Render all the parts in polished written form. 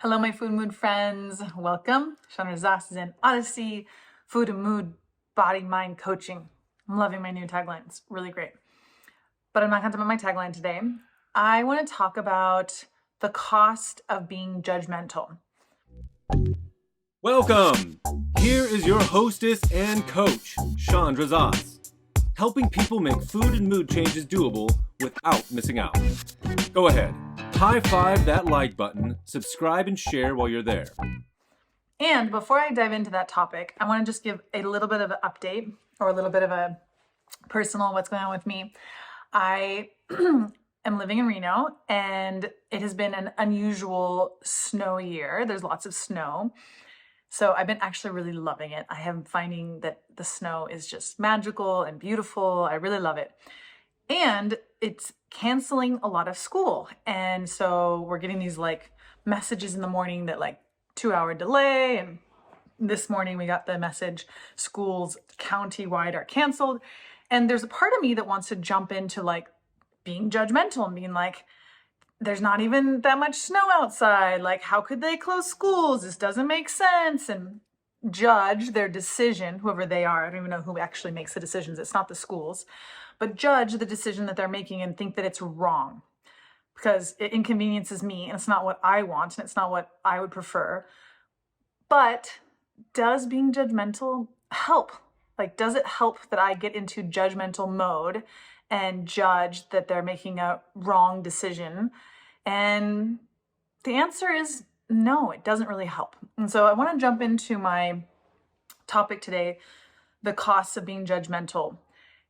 Hello, my food mood friends. Welcome. Chandra is in Odyssey, food and mood, body, mind coaching. I'm loving my new tagline. It's really great. But I'm not going to talk about my tagline today. I want to talk about the cost of being judgmental. Welcome! Here is your hostess and coach, Chandra Zas, helping people make food and mood changes doable without missing out. Go ahead, high five that like button, subscribe and share while you're there. And before I dive into that topic, I want to just give a little bit of an update or a little bit of a personal what's going on with me. I am living in Reno and it has been an unusual snow year. There's lots of snow. So I've been actually really loving it. I am finding that the snow is just magical and beautiful. I really love it. And it's canceling a lot of school. And so we're getting these messages in the morning that 2-hour delay. And this morning we got the message schools county-wide are canceled. And there's a part of me that wants to jump into being judgmental and being like, there's not even that much snow outside. How could they close schools? This doesn't make sense. And judge their decision, whoever they are. I don't even know who actually makes the decisions. It's not the schools, but judge the decision that they're making and think that it's wrong because it inconveniences me and it's not what I want and it's not what I would prefer. But does being judgmental help? Does it help that I get into judgmental mode and judge that they're making a wrong decision? And the answer is no, it doesn't really help. And so I want to jump into my topic today, the costs of being judgmental.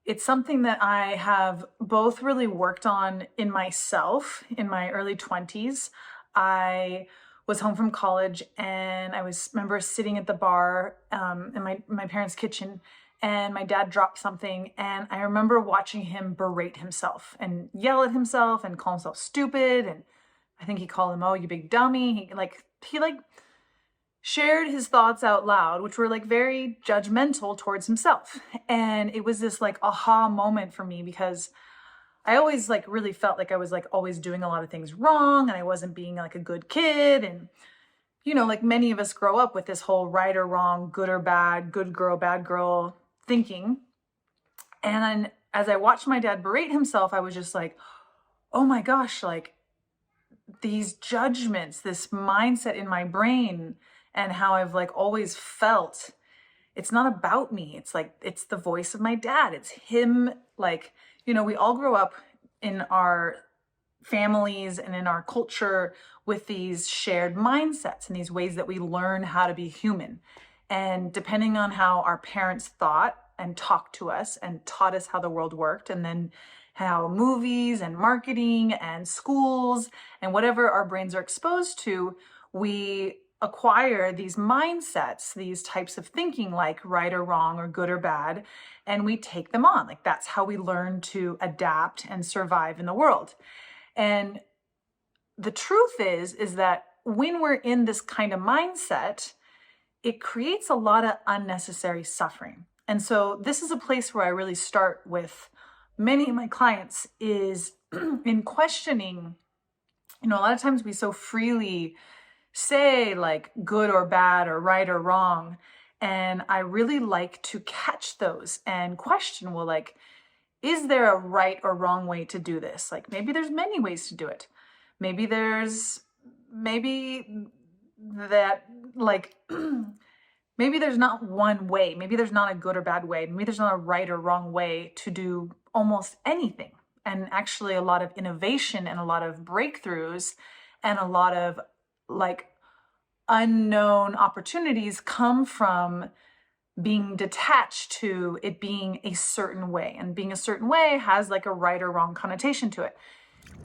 It's something that I have both really worked on in myself in my early 20s. I was home from college and remember sitting at the bar in my parents' kitchen, and my dad dropped something, and I remember watching him berate himself and yell at himself and call himself stupid, and I think he called him, "Oh, you big dummy." He shared his thoughts out loud, which were very judgmental towards himself. And it was this aha moment for me because I always really felt like I was always doing a lot of things wrong and I wasn't being a good kid. And many of us grow up with this whole right or wrong, good or bad, good girl, bad girl thinking. And then as I watched my dad berate himself, I was just oh my gosh, these judgments, this mindset in my brain and how I've always felt, it's not about me. It's the voice of my dad. It's him. We all grow up in our families and in our culture with these shared mindsets and these ways that we learn how to be human. And depending on how our parents thought and talked to us and taught us how the world worked, and then how movies and marketing and schools and whatever our brains are exposed to, we acquire these mindsets, these types of thinking right or wrong or good or bad, and we take them on. That's how we learn to adapt and survive in the world. And the truth is that when we're in this kind of mindset, it creates a lot of unnecessary suffering. And so this is a place where I really start with many of my clients is in questioning. A lot of times we so freely say good or bad or right or wrong. And I really like to catch those and question, well, is there a right or wrong way to do this? Maybe there's many ways to do it. Maybe maybe there's not one way. Maybe there's not a good or bad way. Maybe there's not a right or wrong way to do almost anything. And actually a lot of innovation and a lot of breakthroughs and a lot of unknown opportunities come from being detached to it being a certain way. And being a certain way has a right or wrong connotation to it.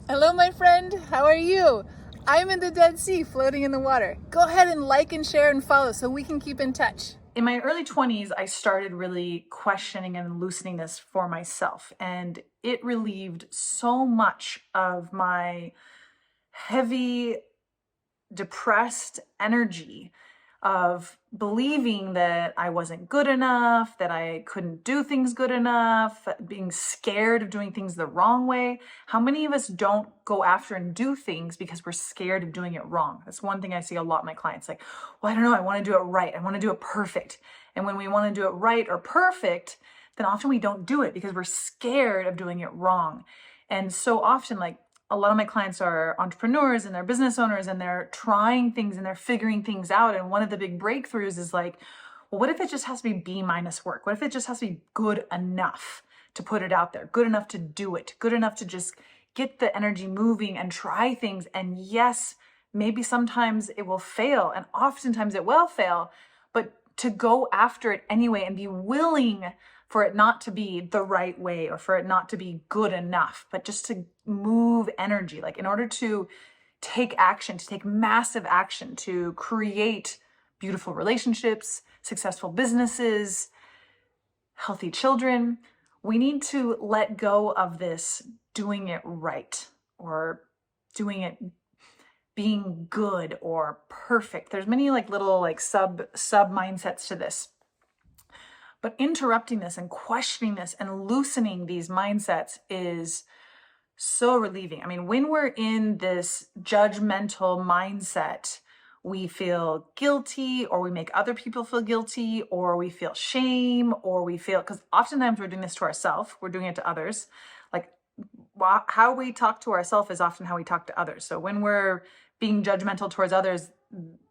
Hello, my friend. How are you? I'm in the Dead Sea, floating in the water. Go ahead and like and share and follow so we can keep in touch. In my early 20s, I started really questioning and loosening this for myself. And it relieved so much of my heavy, depressed energy. of believing that I wasn't good enough, that I couldn't do things good enough, being scared of doing things the wrong way. How many of us don't go after and do things because we're scared of doing it wrong? That's one thing I see a lot in my clients. Like, well, I don't know, I want to do it right. I want to do it perfect. And when we want to do it right or perfect, then often we don't do it because we're scared of doing it wrong. And so often, like, a lot of my clients are entrepreneurs and they're business owners and they're trying things and they're figuring things out. And one of the big breakthroughs is like, well, what if it just has to be B- work? What if it just has to be good enough to put it out there, good enough to do it, good enough to just get the energy moving and try things? And yes, maybe sometimes it will fail and oftentimes it will fail, but to go after it anyway and be willing for it not to be the right way or for it not to be good enough, but just to move energy. Like, in order to take action, to take massive action, to create beautiful relationships, successful businesses, healthy children, we need to let go of this doing it right or doing it being good or perfect. There's many like little like sub mindsets to this. But interrupting this and questioning this and loosening these mindsets is so relieving. I mean, when we're in this judgmental mindset, we feel guilty, or we make other people feel guilty, or we feel shame, or we feel, because oftentimes we're doing this to ourselves, we're doing it to others. Like, how we talk to ourselves is often how we talk to others. So when we're being judgmental towards others,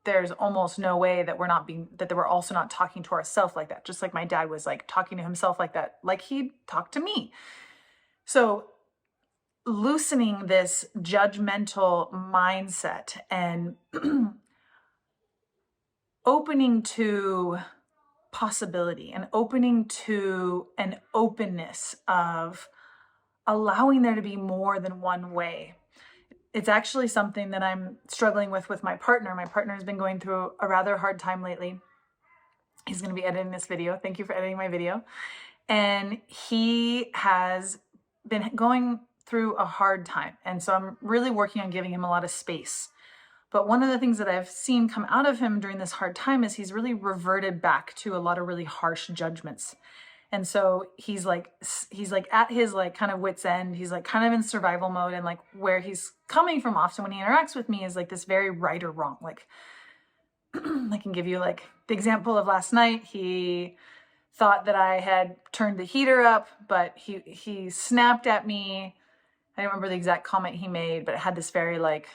there's almost no way that we're also not talking to ourselves like that. Just like my dad was like talking to himself like that, like he talked to me. So loosening this judgmental mindset and opening to possibility and opening to an openness of allowing there to be more than one way. It's actually something that I'm struggling with my partner. My partner has been going through a rather hard time lately. He's going to be editing this video. Thank you for editing my video. And he has been going through a hard time. And so I'm really working on giving him a lot of space. But one of the things that I've seen come out of him during this hard time is he's really reverted back to a lot of really harsh judgments. And so he's like at his like kind of wit's end. He's like kind of in survival mode, and like where he's coming from often when he interacts with me is like this very right or wrong. Like I can give you like the example of last night. He thought that I had turned the heater up, but he snapped at me. I don't remember the exact comment he made, but it had this very like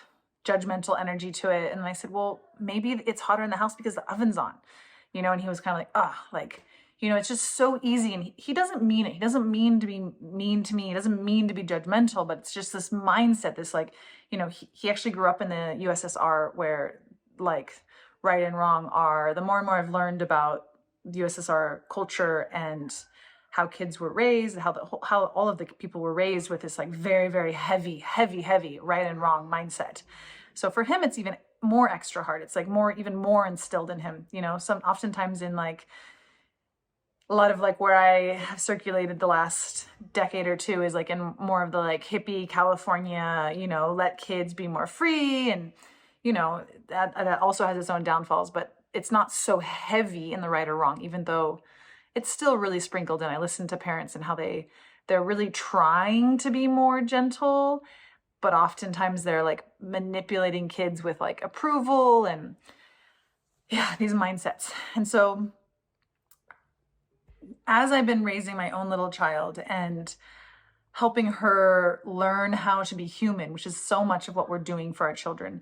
judgmental energy to it. And I said, well, maybe it's hotter in the house because the oven's on, and he was kind of like, like, it's just so easy. And he doesn't mean it. He doesn't mean to be mean to me. He doesn't mean to be judgmental, but it's just this mindset, this like, he actually grew up in the USSR where like right and wrong are, the more and more I've learned about the USSR culture and how kids were raised, how all of the people were raised with this like very, very heavy right and wrong mindset. So for him, it's even more extra hard. It's like even more instilled in him, oftentimes in like a lot of like where I have circulated the last decade or two is like in more of the like hippie California, let kids be more free. And, that also has its own downfalls, but it's not so heavy in the right or wrong, even though it's still really sprinkled in. I listen to parents and how they're really trying to be more gentle, but oftentimes they're like manipulating kids with like approval and these mindsets. And so as I've been raising my own little child and helping her learn how to be human, which is so much of what we're doing for our children,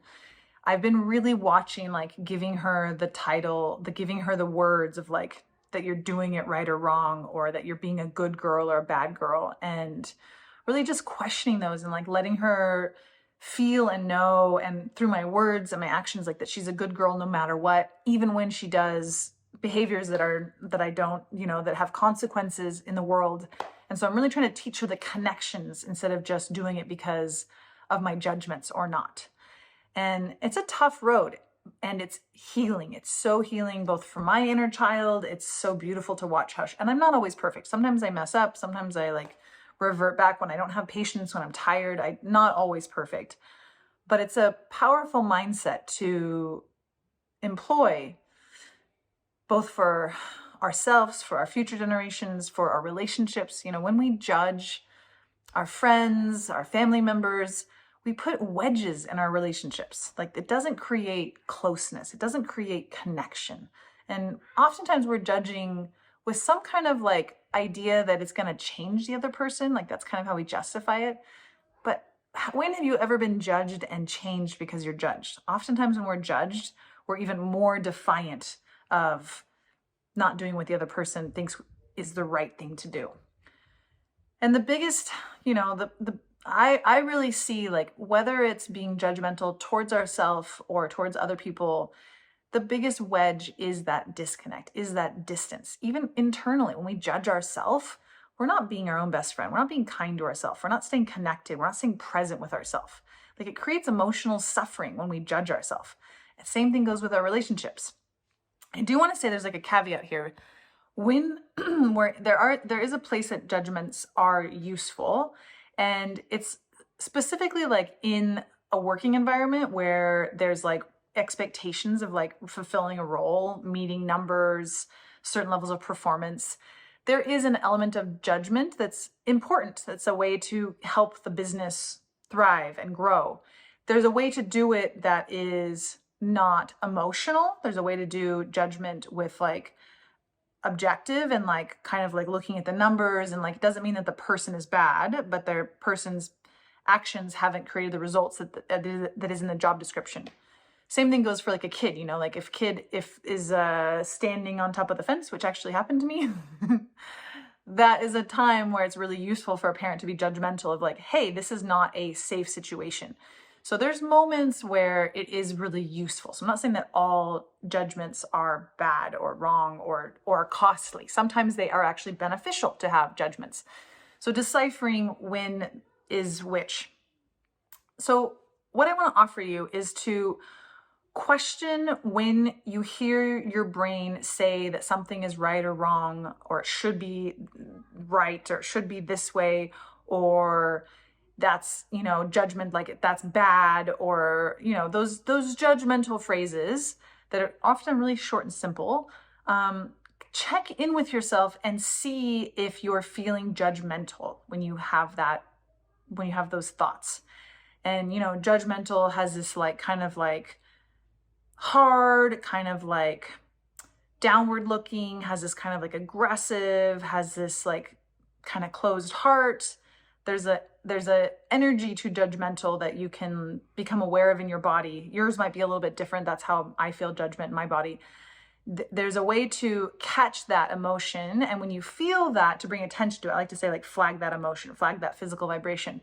I've been really watching, like giving her the title, giving her the words of like, that you're doing it right or wrong, or that you're being a good girl or a bad girl, and really just questioning those and like letting her feel and know, and through my words and my actions, like that she's a good girl no matter what, even when she does behaviors that I don't, that have consequences in the world. And so I'm really trying to teach her the connections instead of just doing it because of my judgments or not. And it's a tough road, and it's healing. It's so healing, both for my inner child. It's so beautiful to watch and I'm not always perfect. Sometimes I mess up. Sometimes I like revert back when I don't have patience, when I'm tired. I'm not always perfect, but it's a powerful mindset to employ both for ourselves, for our future generations, for our relationships. When we judge our friends, our family members, we put wedges in our relationships. Like, it doesn't create closeness, it doesn't create connection. And oftentimes we're judging with some kind of like idea that it's going to change the other person. Like, that's kind of how we justify it. But when have you ever been judged and changed because you're judged? Oftentimes when we're judged, we're even more defiant of not doing what the other person thinks is the right thing to do. And the biggest, I really see, like, whether it's being judgmental towards ourselves or towards other people, the biggest wedge is that disconnect, is that distance. Even internally, when we judge ourselves, we're not being our own best friend. We're not being kind to ourselves. We're not staying connected. We're not staying present with ourselves. Like, it creates emotional suffering when we judge ourselves. The same thing goes with our relationships. I do want to say there's like a caveat here. When there is a place that judgments are useful, and it's specifically like in a working environment where there's like expectations of like fulfilling a role, meeting numbers, certain levels of performance. There is an element of judgment that's important. That's a way to help the business thrive and grow. There's a way to do it that is not emotional. There's a way to do judgment with like objective and like kind of like looking at the numbers, and like, it doesn't mean that the person is bad, but their person's actions haven't created the results that is in the job description. Same thing goes for like a kid, like if kid is standing on top of the fence, which actually happened to me, that is a time where it's really useful for a parent to be judgmental of like, hey, this is not a safe situation. So there's moments where it is really useful. So I'm not saying that all judgments are bad or wrong or costly. Sometimes they are actually beneficial to have judgments. So deciphering when is which. So what I want to offer you is to question when you hear your brain say that something is right or wrong, or it should be right, or it should be this way, or that's, judgment, like that's bad, or, those judgmental phrases that are often really short and simple. Check in with yourself and see if you're feeling judgmental when you have those thoughts. And, judgmental has this like kind of like hard, kind of like downward looking, has this kind of like aggressive, has this like kind of closed heart. There's a energy to judgmental that you can become aware of in your body. Yours might be a little bit different. That's how I feel judgment in my body. There's a way to catch that emotion. And when you feel that, to bring attention to it, I like to say like flag that emotion, flag that physical vibration.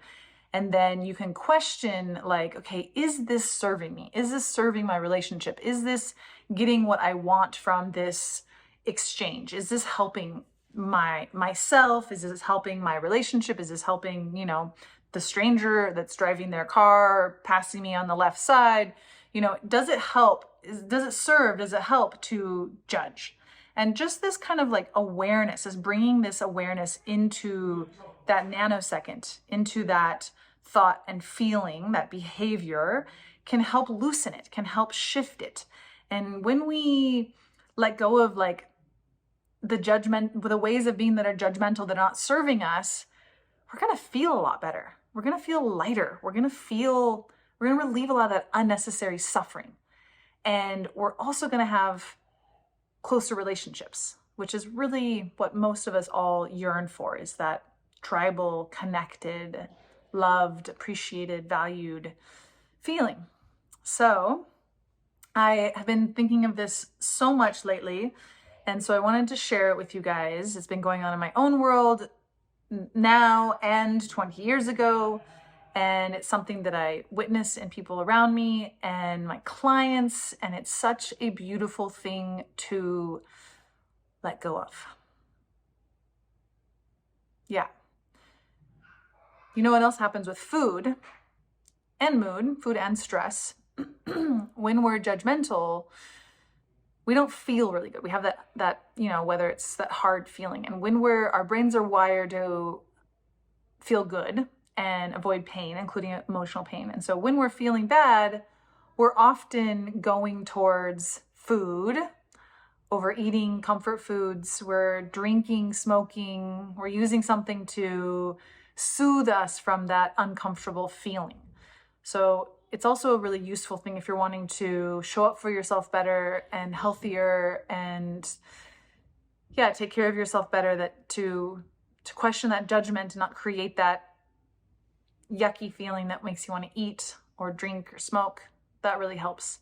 And then you can question like, okay, is this serving me? Is this serving my relationship? Is this getting what I want from this exchange? Is this helping myself? Is this helping my relationship? Is this helping, the stranger that's driving their car, passing me on the left side? Does it help? Does it serve? Does it help to judge? And just this kind of like awareness is bringing this awareness into that nanosecond, into that thought and feeling, that behavior, can help loosen it, can help shift it. And when we let go of like the ways of being that are judgmental, that are not serving us, we're going to feel a lot better. We're going to feel lighter. We're going to relieve a lot of that unnecessary suffering. And we're also going to have closer relationships, which is really what most of us all yearn for, is that tribal, connected, loved, appreciated, valued feeling. So I have been thinking of this so much lately, and so I wanted to share it with you guys. It's been going on in my own world now and 20 years ago, and it's something that I witness in people around me and my clients, and it's such a beautiful thing to let go of. Yeah. You know what else happens with food and mood, food and stress? When we're judgmental, we don't feel really good. We have that whether it's that hard feeling. And when our brains are wired to feel good and avoid pain, including emotional pain. And so when we're feeling bad, we're often going towards food overeating comfort foods, we're drinking, smoking, we're using something to soothe us from that uncomfortable feeling. So it's also a really useful thing if you're wanting to show up for yourself better and healthier and take care of yourself better, that to question that judgment and not create that yucky feeling that makes you want to eat or drink or smoke. That really helps.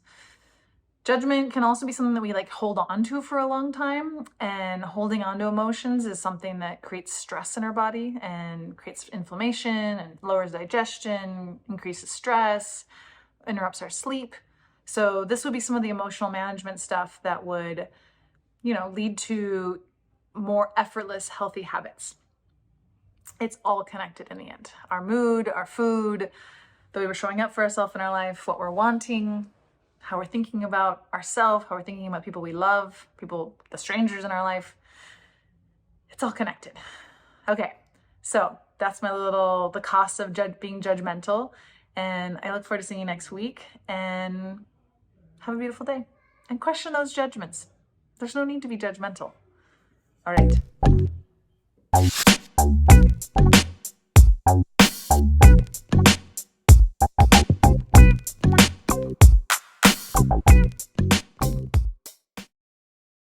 Judgment can also be something that we hold on to for a long time, and holding on to emotions is something that creates stress in our body and creates inflammation and lowers digestion, increases stress, interrupts our sleep. So this would be some of the emotional management stuff that would, lead to more effortless, healthy habits. It's all connected in the end. Our mood, our food, the way we're showing up for ourselves in our life, what we're wanting, how we're thinking about ourselves, how we're thinking about people we love, the strangers in our life. It's all connected. Okay, so that's the cost of being judgmental. And I look forward to seeing you next week, and have a beautiful day. And question those judgments. There's no need to be judgmental. All right.